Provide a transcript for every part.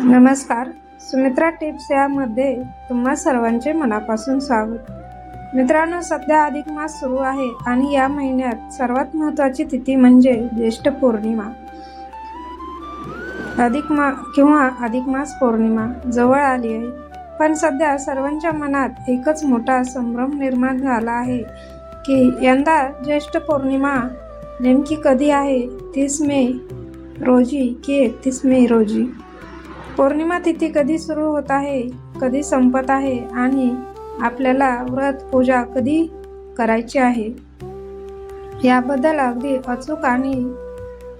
नमस्कार. सुमित्रा टिप्स यामध्ये तुम्हा सर्वांचे मनापासून स्वागत. मित्रांनो, सध्या अधिक मास सुरू आहे आणि या महिन्यात सर्वात महत्त्वाची तिथी म्हणजे ज्येष्ठ पौर्णिमा अधिक मास पौर्णिमा जवळ आली आहे. पण सध्या सर्वांच्या मनात एकच मोठा संभ्रम निर्माण झाला आहे की यंदा ज्येष्ठ पौर्णिमा नेमकी कधी आहे, 30 मे रोजी की 31 मे रोजी? पौर्णिमा तिथी कधी सुरू होत आहे, कधी संपत आहे आणि आपल्याला व्रत पूजा कधी करायची आहे, याबद्दल अगदी अचूक आणि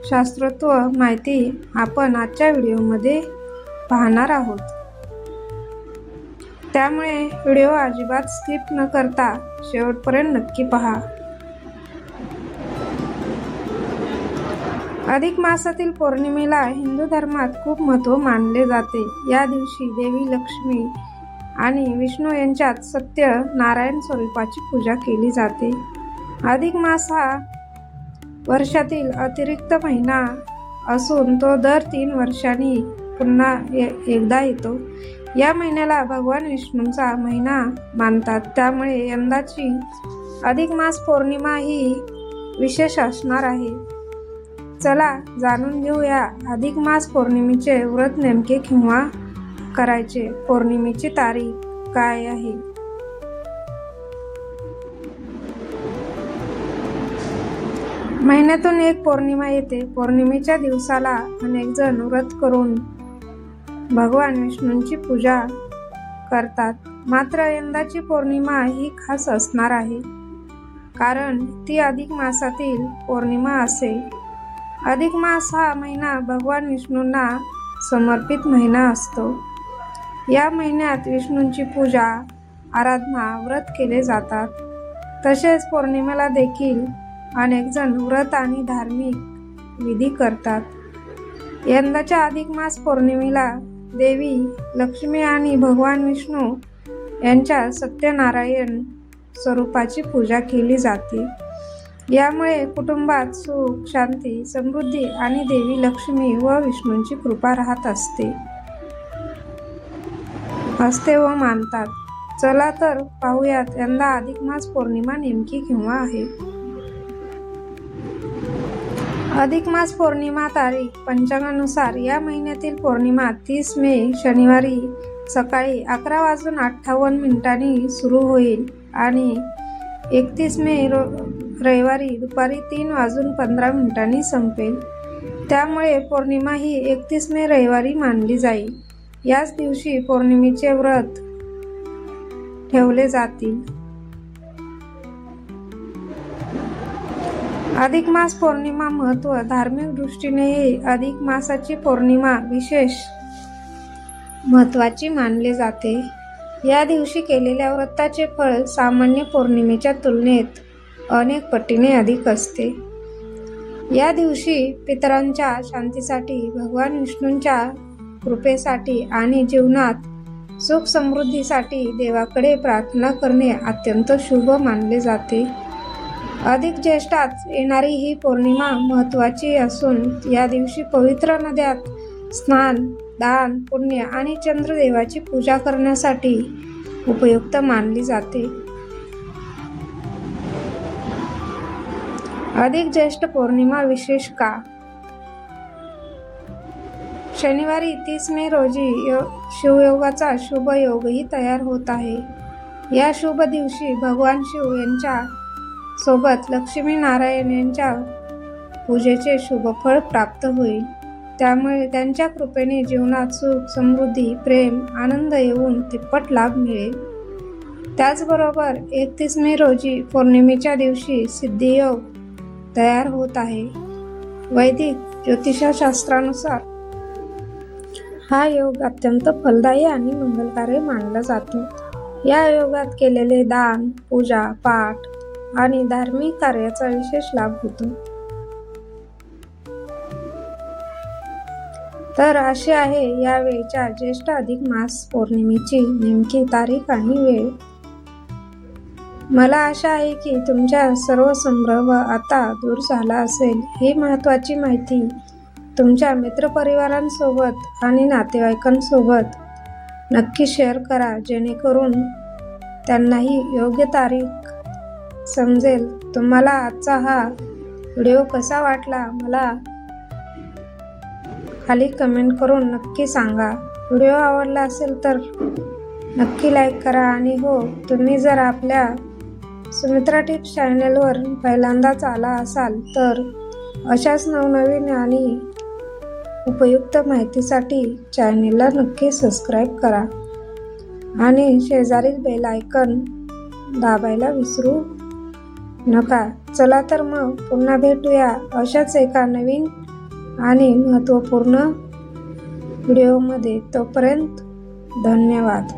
शास्त्रोक्त माहिती आपण आजच्या व्हिडिओमध्ये पाहणार आहोत. त्यामुळे व्हिडिओ अजिबात स्किप न करता शेवटपर्यंत नक्की पहा. अधिक मासातील पौर्णिमेला हिंदू धर्मात खूप महत्त्व मानले जाते. या दिवशी देवी लक्ष्मी आणि विष्णू यांच्यात सत्यनारायण स्वरूपाची पूजा केली जाते. अधिक मास हा वर्षातील अतिरिक्त महिना असून तो दर 3 वर्षांनी पुन्हा एकदा येतो. या महिन्याला भगवान विष्णूंचा महिना मानतात. त्यामुळे यंदाची अधिक मास पौर्णिमा ही विशेष असणार आहे. चला जाणून घेऊया अधिक मास पौर्णिमेचे व्रत नेमके केव्हा करायचे, पौर्णिमेची तारीख काय आहे. महिन्यातून एक पौर्णिमा येते. पौर्णिमेच्या दिवसाला अनेक जण व्रत करून भगवान विष्णूंची पूजा करतात. मात्र यंदाची पौर्णिमा ही खास असणार आहे, कारण ती अधिक मासातील पौर्णिमा असेल. अधिक मास हा महिना भगवान विष्णूंना समर्पित महिना असतो. या महिन्यात विष्णूंची पूजा, आराधना, व्रत केले जातात. तसेच पौर्णिमेला देखील अनेक जण व्रत आणि धार्मिक विधी करतात. यंदाच्या अधिक मास पौर्णिमेला देवी लक्ष्मी आणि भगवान विष्णू यांच्या सत्यनारायण स्वरूपाची पूजा केली जाते. यामुळे कुटुंबात सुख, शांती, समृद्धी आणि देवी लक्ष्मी व विष्णूंची कृपा राहत असते व मानतात. चला तर पाहूयात यंदा अधिक मास पौर्णिमा नेमकी केव्हा आहे. अधिक मास पौर्णिमा तारीख पंचांगानुसार या महिन्यातील पौर्णिमा 30 मे शनिवारी सकाळी 11:58 सुरू होईल आणि 31 मे रविवारी दुपारी 3:15 संपेल. त्यामुळे पौर्णिमा ही 31 मे रविवारी मानली जाईल. याच दिवशी पौर्णिमेचे व्रत ठेवले जातील. अधिक मास पौर्णिमा महत्त्व. धार्मिक दृष्टीनेही अधिक मासाची पौर्णिमा विशेष महत्त्वाची मानले जाते. या दिवशी केलेल्या व्रताचे फळ सामान्य पौर्णिमेच्या तुलनेत अनेक पटीने अधिक असते. या दिवशी पितरांच्या शांतीसाठी, भगवान विष्णूंच्या कृपेसाठी आणि जीवनात सुख समृद्धीसाठी देवाकडे प्रार्थना करणे अत्यंत शुभ मानले जाते. अधिक ज्येष्ठात येणारी ही पौर्णिमा महत्त्वाची असून या दिवशी पवित्र नद्यात स्नान, दान, पुण्य आणि चंद्रदेवाची पूजा करण्यासाठी उपयुक्त मानली जाते. अधिक ज्येष्ठ पौर्णिमा विशेष का? शनिवारी 30 मे रोजी शिवयोगाचा शुभ योगही तयार होत आहे. या शुभ दिवशी भगवान शिव यांच्या सोबत लक्ष्मी नारायण यांच्या पूजेचे शुभ फळ प्राप्त होईल. त्यामुळे त्यांच्या कृपेने जीवनात सुख, समृद्धी, प्रेम, आनंद येऊन तिप्पट लाभ मिळेल. त्याचबरोबर 31 मे रोजी पौर्णिमेच्या दिवशी सिद्धियोग तयार होत आहे. वैदिक ज्योतिषशास्त्रानुसार हा योग अत्यंत फलदायी आणि मंगलकारी मानला जातो. या योगात केलेले दान, पूजा, पाठ आणि धार्मिक कार्याचा विशेष लाभ होतो. तर अशी आहे यावेळच्या ज्येष्ठ अधिक मास पौर्णिमेची नेमकी तारीख आणि वेळ. मला आशा आहे की तुमच्या सर्व संभ्रम आता दूर झाला असेल. ही महत्त्वाची माहिती तुमच्या मित्रपरिवारांसोबत आणि नातेवाईकांसोबत नक्की शेअर करा, जेणेकरून त्यांनाही योग्य तारीख समजेल. तुम्हाला आजचा हा व्हिडिओ कसा वाटला मला खाली कमेंट करून नक्की सांगा. व्हिडिओ आवडला असेल तर नक्की लाईक करा. आणि हो, तुम्ही जर आपल्या सुमित्रा टिप्स चॅनलवर पहिल्यांदाच आला असाल तर अशाच नवनवीन आणि उपयुक्त माहितीसाठी चॅनलला नक्की सबस्क्राईब करा आणि शेजारील बेल आयकॉन दाबायला विसरू नका. चला तर मग पुन्हा भेटूया अशाच एका नवीन आणि महत्त्वपूर्ण व्हिडिओमध्ये. तोपर्यंत धन्यवाद.